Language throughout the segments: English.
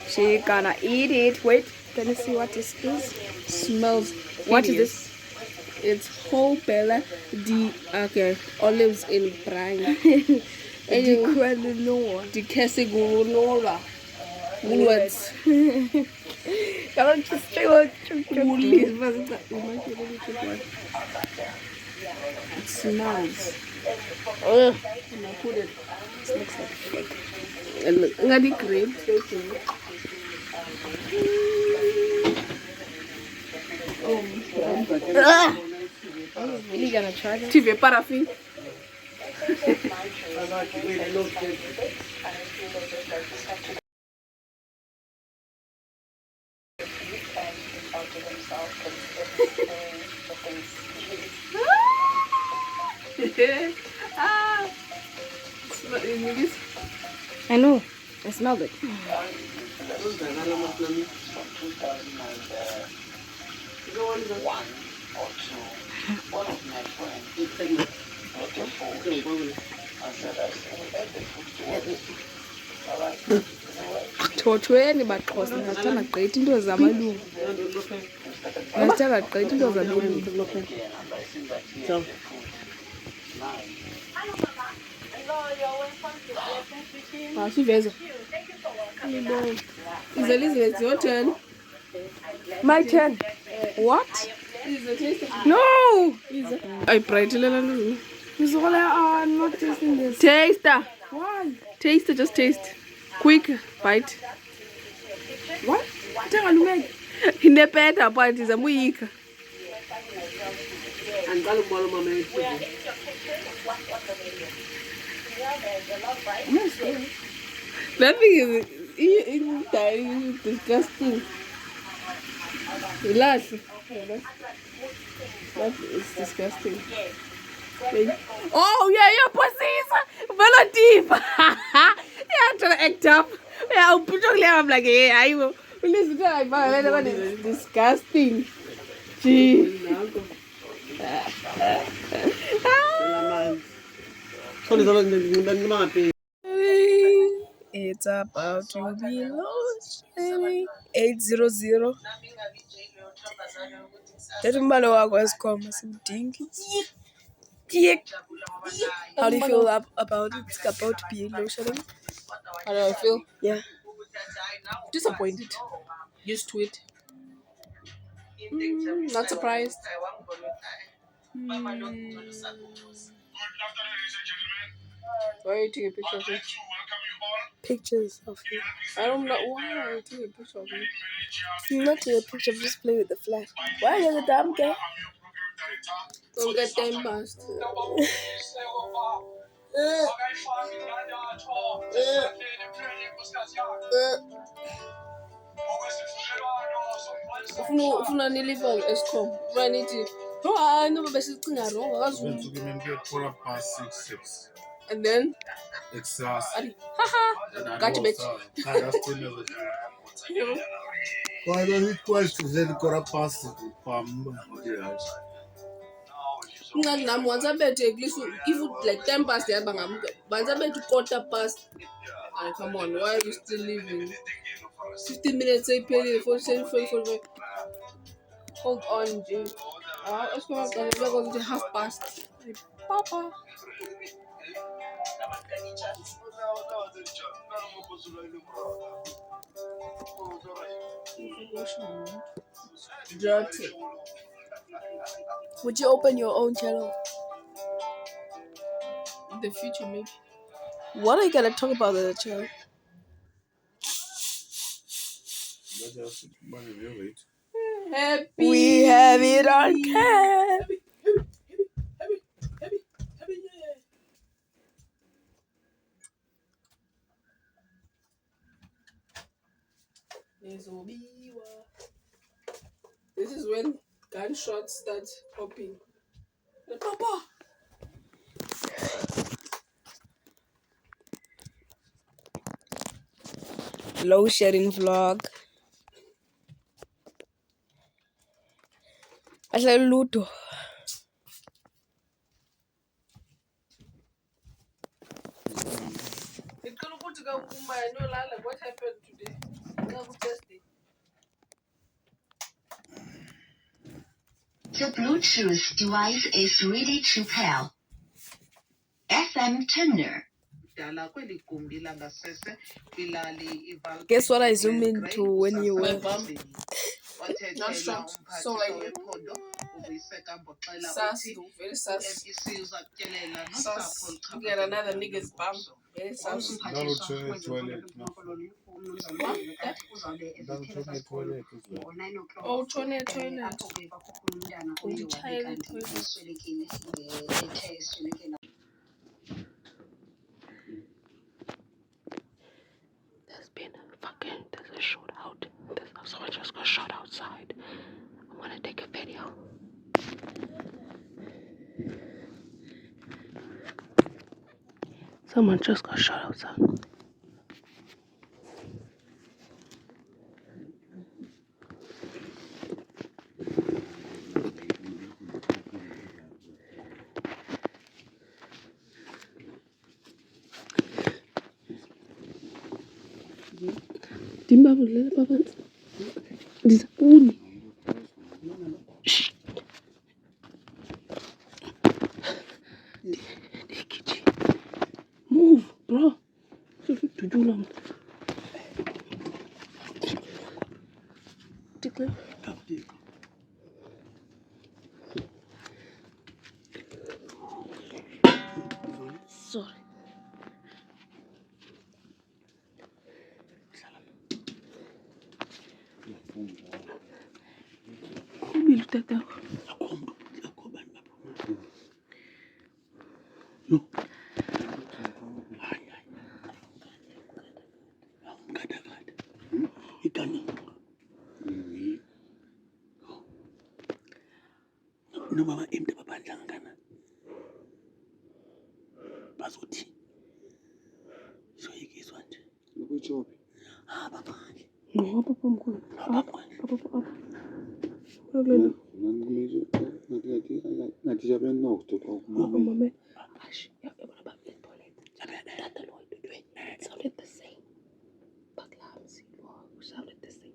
She gonna eat it. Wait, can you see what this is? Smells. What is this? It's whole bella okay, olives in brine. Di qualinoa. Di kesigunola. Woolworths. Can't just say what you Woolies. It smells. Ugh. And I put it. This looks like fake. And ngadi grapes. Ugh. Are you really gonna try this? TV paraffin. I know. I smell it. Thothweni baxhosa ndingathanda gqithi into zamalungu. Ndingathanda gqithi into zamalungu. Siveza. Elizabeth, it's your turn. My turn. What? No! I bright little. Zola, I'm not tasting this. Taster. Why? Taste, just taste. Quick bite. What? Tangalungeke. Inepeta but is a muika. That thing is disgusting. Relax. That is disgusting. Oh yeah, pussies. Well deep. Yeah, trying to act up. Yeah, I'll put your I'm like, yeah, I will. Listen to that, it's disgusting. Gee. It's about to be launched. 800. That umbalo wakho esikhoma simdingi. How do you feel about it? It's about to be load shedding. How do I feel? Yeah. Disappointed. Used to it. Not surprised. Why are you taking a picture of me? Pictures of you. I don't know why are you taking a picture of me. I'm not taking a picture, just play with the flash. Why are you the damn guy? Don't get time passed. Ufuna niliva Eskom. Ufuna nithi no hayi no besicinga wrong akazuki. And then ati haha gathi bet. Why don't you twice to say the quarter past Ungathi nami once abethe at least if like 10 past yaba ngamuka. Once abethe quarter past. Oh, come on, why are you still leaving? 15 minutes ayiphelile 45. Hold on, Jay. Let's go back and go to 1/2 past. Papa. Dirty. Would you open your own channel? In the future, maybe. What are you gonna talk about on the channel? Happy. We have it on cam. This is when gunshots start popping. Papa. Low shedding vlog. Asla luto. What happened today? The Bluetooth device is ready to pair. FM tuner. Guess what I zoom into when you were? Not strong. So like sus, though, very sus. Sus. You get another nigga's bum. Very sus. Ndalutshone toilet. Toilet. Oh, toilet. Child toilet. There's a shootout. Someone just got shot outside. I'm gonna take a video. Someone just got shot outside. Dimba bulele baba. Disapuni. Shh. Move, bro. Tujula. Tickle. Sorry. Ubilu tata. No. Ikani. No mama imde babandla ngana. Bazothi. Soyikizwa nje. Ukuchopi. Papa. No, papa mkhulu. Papa. Kulelo. Nangilezo ngathi jabe nokto kwa Mama mama. Ash, yabona ba toilet. Tata lo idwe. Sounded the same. Baklamsi lo sounded the same.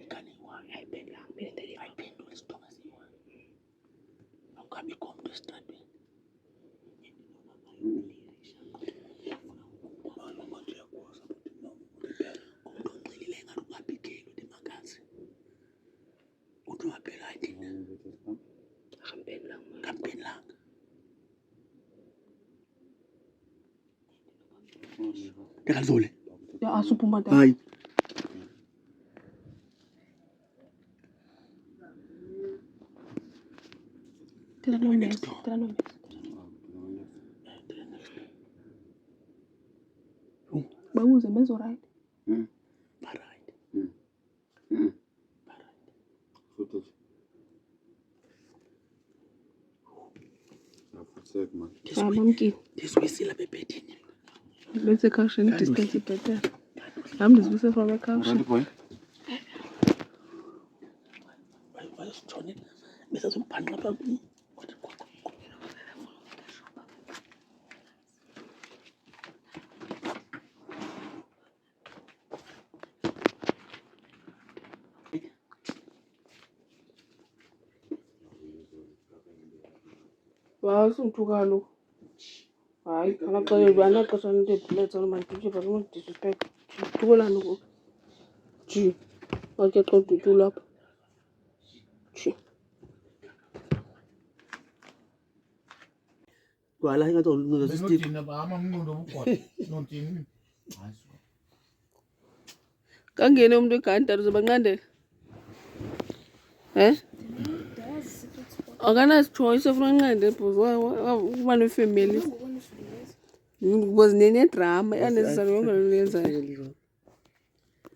Ikani wa ayibhela ngibele ayiphendula isithonga siwa. Awukabi komntu estradweni. Tekadlule. Ya asuphuma da. Hayi. Tela no mes. Bawuze mezo right. Right. This way still a baby. Let's a caution distance better. I'm just visiting from a caution. Why is Johnny? Mr. Some pan about me. Wow, some too gallo. I cannot tell you, I'm not going to let on my teacher, but I don't disrespect. Tugolano. Gee, I'll get called to do up. Gee. Well, I got all the Steve. Kangene umuntu egantaru zobangqandela. Akanachoice ofuna nqande kuba nefamily. Was nene drama unnecessary yonke lento yenzayo.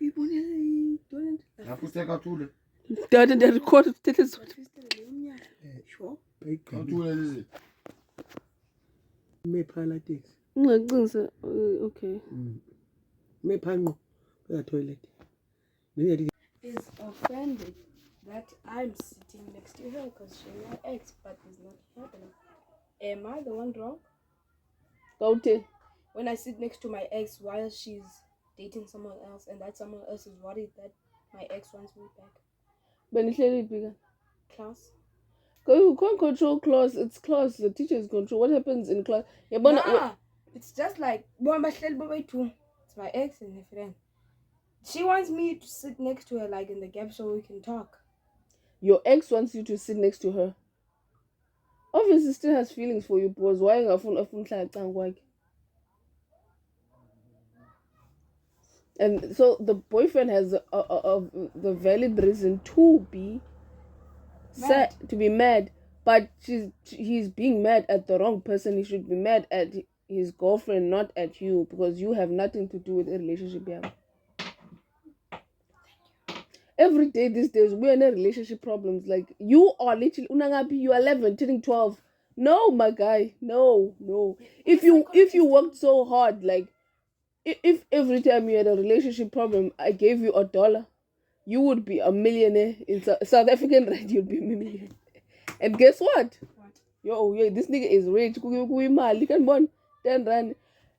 Uyibone Yakuteka thule. Dada ndiyarecord uthethe zonke. Sure. Thule lezi. Mephala taxi. Ungaqinisa okay. Mephanqo kwa toilet. Is offended that I'm sitting next to her because she's my ex, but it's not happening. Am I the one wrong? Kaute. when I sit next to my ex while she's dating someone else, and that someone else is worried that my ex wants me back. Benihleli bigger. Class. You can't control class. It's class. The teachers control what happens in class. Nah, it's just like it's my ex and her friend. She wants me to sit next to her, like in the gap, so we can talk. Your ex wants you to sit next to her. Obviously, still has feelings for you because why and so the boyfriend has the valid reason to be sad, to be mad, but he's being mad at the wrong person. He should be mad at his girlfriend, not at you, because you have nothing to do with the relationship. Yeah. Every day these days we're in a relationship problems. Like you are literally unangapi, you are 11 turning 12. No, my guy, no. If you worked so hard, like if every time you had a relationship problem I gave you $1, you would be a millionaire in South African, right? You'd be a millionaire. And guess what? Yo, this nigga is rich. You can burn 10 rand.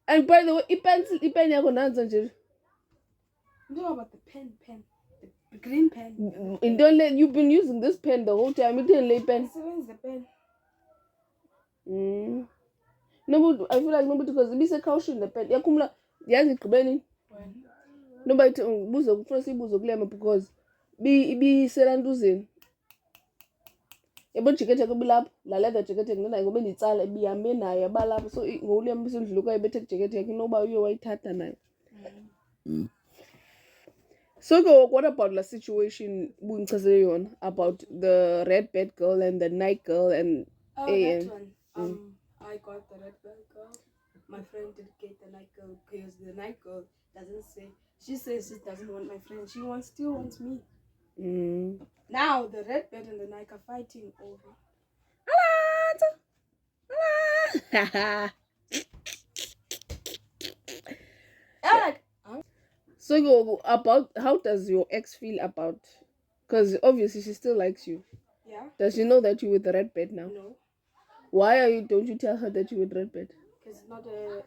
And by the way, ipen yako nanza nje. No, about the pen. The green pen. You've been using this pen the whole time. You didn't lay pen. Where's the pen? No, I feel like nobody, because it be a caution the pen. Yakumla yazi kubeni. Nobody buzo first buzo kulema because be seranduzini. Yabo jacket yakho bilapha, la leather jacket ngena ngobe nitsala bihambe nayo yabalapha, so ngoluyam bisendlulu kwaye bethe jacket yakhe noba uye wayithatha nayo. So what about the situation about the red bed girl and the night girl and that one. I got the red bed girl. My friend did get the night girl because the night girl doesn't say. She says she doesn't want my friend. She still wants me. Now the red bed and the night are fighting over. So about how does your ex feel about? Because obviously she still likes you. Yeah. Does she know that you're with the red bed now? No. Why don't you tell her that you're with red bed? Because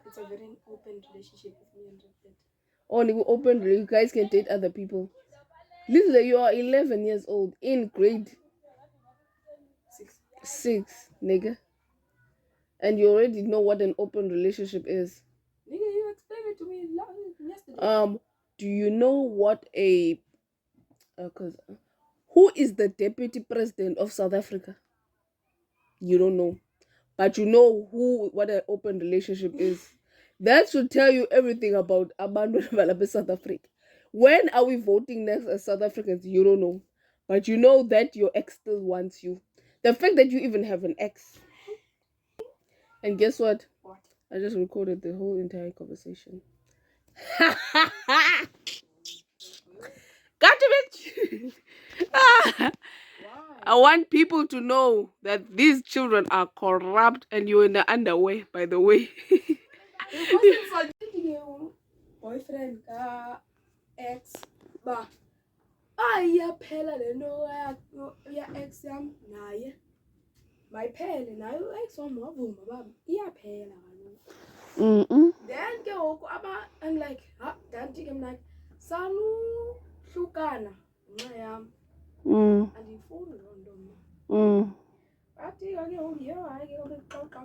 it's a very open relationship with me and red bed. Only open, you guys can date other people. Literally, you are 11 years old in grade 6, nigga. And you already know what an open relationship is. Nigga, you explained it to me yesterday. Do you know what who is the deputy president of South Africa? You don't know. But you know what an open relationship is. That should tell you everything about Abantu South Africa. When are we voting next as South Africans? You don't know. But you know that your ex still wants you. The fact that you even have an ex. And guess what? What? I just recorded the whole entire conversation. Got to bitch. I want people to know that these children are corrupt and you're in the underwear, by the way. Boyfriend, ex, ba. Iyaphela lento ya ex yam naye. Mayiphele nayo ex wami wavuma baba. Iyaphela kaloku. Then ke ngoku I'm like, danti ke mna sanu hlukana ngenxa yam. Andiyifuni loo nto mna. Athi ke ngoku hayi ke ngoku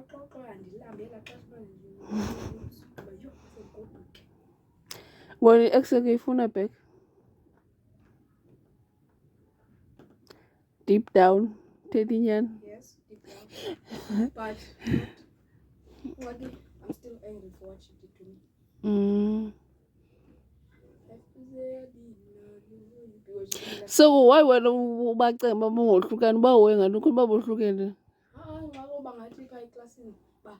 xoxa andilambe elaa xesha uba yho segoduke. Well, ex akuyifuna back. Deep down, Tedinyan. Yes, deep down. But I'm still angry for what she did to me. So why wena ubacemba bongohlukani uba wena ngani ukuba bohlukene? Ngako bangathi pha eklasini ba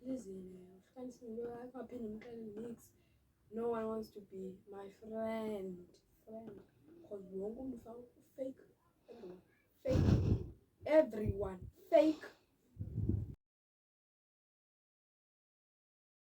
lizile ufikanisile akaphinde umxelele nix. No one wants to be my friend. Because wonke umuntu fake. Everyone fake.